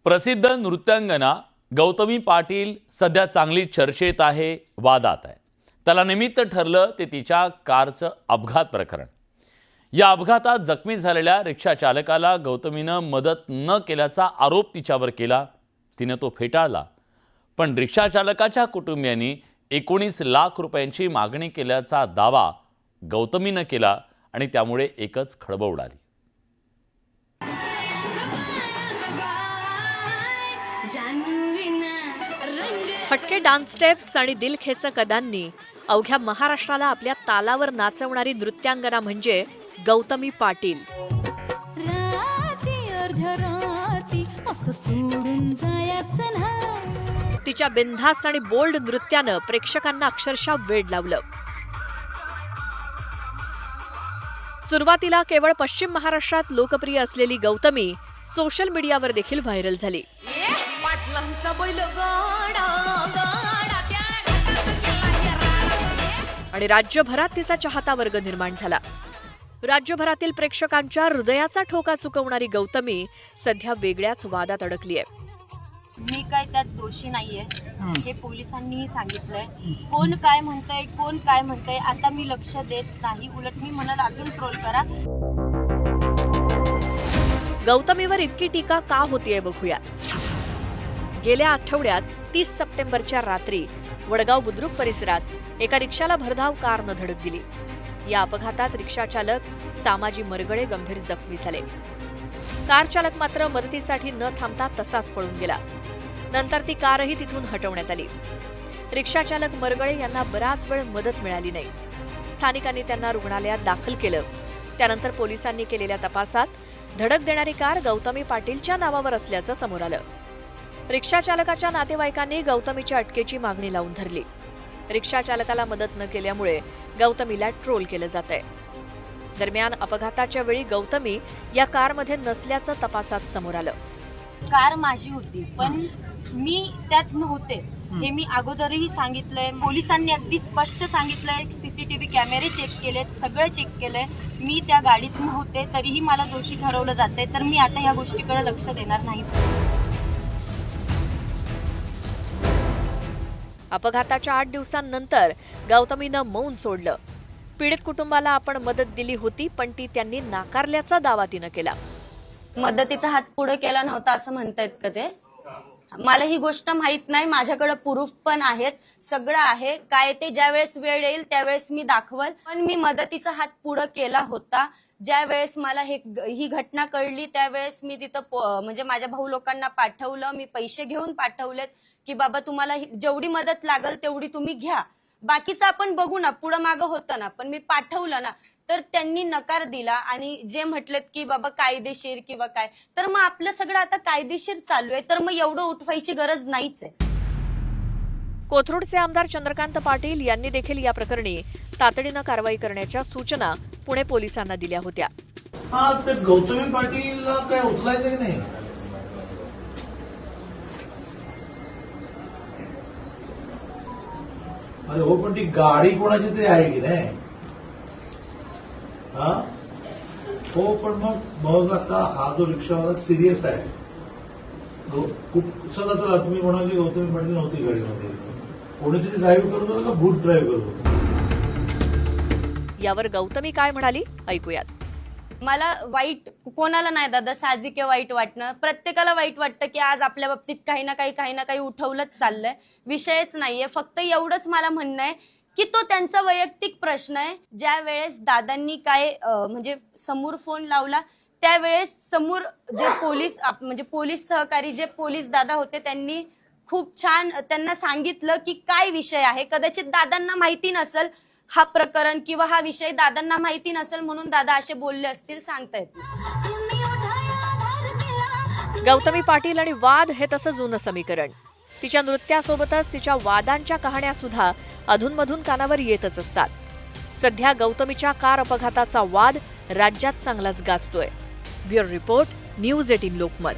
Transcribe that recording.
प्रसिद्ध नृत्यांगना गौतमी पाटील सध्या चांगली चर्चेत आहे, वादात आहे। त्याला निमित्त ठरलं ते तिच्या कारचं अपघात प्रकरण। या अपघातात जखमी झालेल्या रिक्षा चालकाला गौतमीनं मदत न केल्याचा आरोप तिच्यावर केला। तिने तो फेटाळला, पण रिक्षा चालकाच्या कुटुंबियांनी 19 लाख रुपयांची मागणी केल्याचा दावा गौतमीनं केला आणि त्यामुळे एकच खळबळ उडाली। फटके डान्स स्टेप्स आणि दिलखेचक अदांनी अवघ्या महाराष्ट्राला आपल्या तालावर नाचवणारी नृत्यांगना म्हणजे गौतमी पाटील। तिच्या बिनधास्त आणि बोल्ड नृत्यानं प्रेक्षकांना अक्षरशः वेड लावलं। सुरुवातीला केवळ पश्चिम महाराष्ट्रात लोकप्रिय असलेली गौतमी सोशल मीडियावर देखील व्हायरल झाली आणि राज्यभरात तिचा चाहता वर्ग निर्माण झाला। राज्यभरातील प्रेक्षकांच्या हृदयाचा ठोका चुकवणारी गौतमी सध्या वेगळ्याच वादात अडकली आहे। मी काय त्यात दोषी नाहीये हे पोलिसांनीही सांगितलंय। कोण काय म्हणतंय आता मी लक्ष देत नाही, उलट मी म्हणाल अजून ट्रोल करा। गौतमीवर इतकी टीका का होतीये बघूया। गेल्या आठवड्यात 30 सप्टेंबरच्या रात्री वडगाव बुद्रुक परिसरात एका रिक्षाला भरधाव कारनं धडक दिली। या अपघातात रिक्षा चालक सामाजी मरगळे गंभीर जखमी झाले। कार चालक मात्र मदतीसाठी न थांबता तसाच पळून गेला। नंतर ती कारही तिथून हटवण्यात आली। रिक्षा चालक मरगळे यांना बराच वेळ मदत मिळाली नाही। स्थानिकांनी त्यांना रुग्णालयात दाखल केलं। त्यानंतर पोलिसांनी केलेल्या तपासात धडक देणारी कार गौतमी पाटीलच्या नावावर असल्याचं समोर आलं। रिक्षा चालकाच्या नातेवाईकांनी गौतमीच्या अटकेची मागणी लावून धरली। रिक्षा चालकाला मदत न केल्यामुळे गौतमीला ट्रोल केलं जातंय। दरम्यान अपघाताच्या वेळी गौतमी या कारमध्ये नसल्याचं तपासात समोर आलं। कार माझी होती पण मी त्यात नव्हते हे मी अगोदरही सांगितलंय। पोलिसांनी अगदी स्पष्ट सांगितलंय, सीसीटीव्ही कॅमेरे चेक केलेत, सगळं चेक केलंय। मी त्या गाडीत नव्हते तरीही मला दोषी ठरवलं जातंय, तर मी आता ह्या गोष्टीकडे लक्ष देणार नाही। अपघाताच्या 8 दिवसांनंतर गौतमीनं मौन सोडलं। पीडित कुटुंबाला आपण मदत दिली होती पण ती त्यांनी नाकारल्याचा दावा तिनं केला। मदतीचा हात पुढे केला नव्हता असं म्हणतायत का ते? मला ही गोष्ट माहित नाही, माझ्याकडे प्रूफ पण आहेत, सगळं आहे। काय ते ज्यावेळेस वेळ येईल त्यावेळेस मी दाखवल, पण मी मदतीचा हात पुढे केला होता। ज्या वेळेस मला ही घटना कळली त्यावेळेस मी तिथं म्हणजे माझ्या भाऊ लोकांना पाठवलं, मी पैसे घेऊन पाठवलेत की बाबा तुम्हाला जेवढी मदत लागल तेवढी तुम्ही घ्या, बाकीचं आपण बघू ना, पुढं मागं होतं ना। पण मी पाठवलं ना, तर त्यांनी नकार दिला आणि जे म्हटलेत की बाबा कायदेशीर किंवा काय, तर मग आपलं सगळं आता कायदेशीर चालू आहे, तर मग एवढं उठवायची गरज नाहीच आहे। कोथरूडचे आमदार चंद्रकांत पाटील यांनी देखील या प्रकरणी तातडीनं कारवाई करण्याच्या सूचना पुणे पोलिसांना दिल्या होत्या। ते गौतमी पाटील काय उचलायचं की नाही? अरे हो, पण ती गाडी कोणाची तरी आहे की नाही? हा हो, पण मग आता हा जो रिक्षावाला सिरियस आहे। चला तुम्ही म्हणाल की गौतमी पाटील नव्हती गाडीमध्ये, कोणीतरी ड्राईव्ह करत होतं का भूत ड्राईव्ह करत होतं? यावर गौतमी काय म्हणाली ऐकूयात। मला वाईट कोणाला नाही दादा, साहजिक वाईट वाटणं, प्रत्येकाला वाईट वाटतं की आज आपल्या बाबतीत काही ना काही उठवलंच चाललंय। विषयच नाहीये, फक्त एवढंच मला म्हणणं आहे की तो त्यांचा वैयक्तिक प्रश्न आहे। ज्या वेळेस दादांनी काय म्हणजे समोर फोन लावला त्यावेळेस समोर जे पोलीस सहकारी जे पोलीस दादा होते त्यांनी खूप छान त्यांना सांगितलं की काय विषय आहे। कदाचित दादांना माहिती नसेल हा प्रकरण किंवा हा विषय दादांना माहिती नसेल म्हणून दादा असे बोलले असतील, सांगतायत। गौतमी पाटील आणि वाद हे तसं जुनं समीकरण। तिच्या नृत्यासोबतच तिच्या वादांच्या कहाण्या सुद्धा अधूनमधून कानावर येतच असतात। सध्या गौतमीच्या कार अपघाताचा वाद राज्यात चांगलाच गाजतोय। Bureau report, news 18 Lokmat.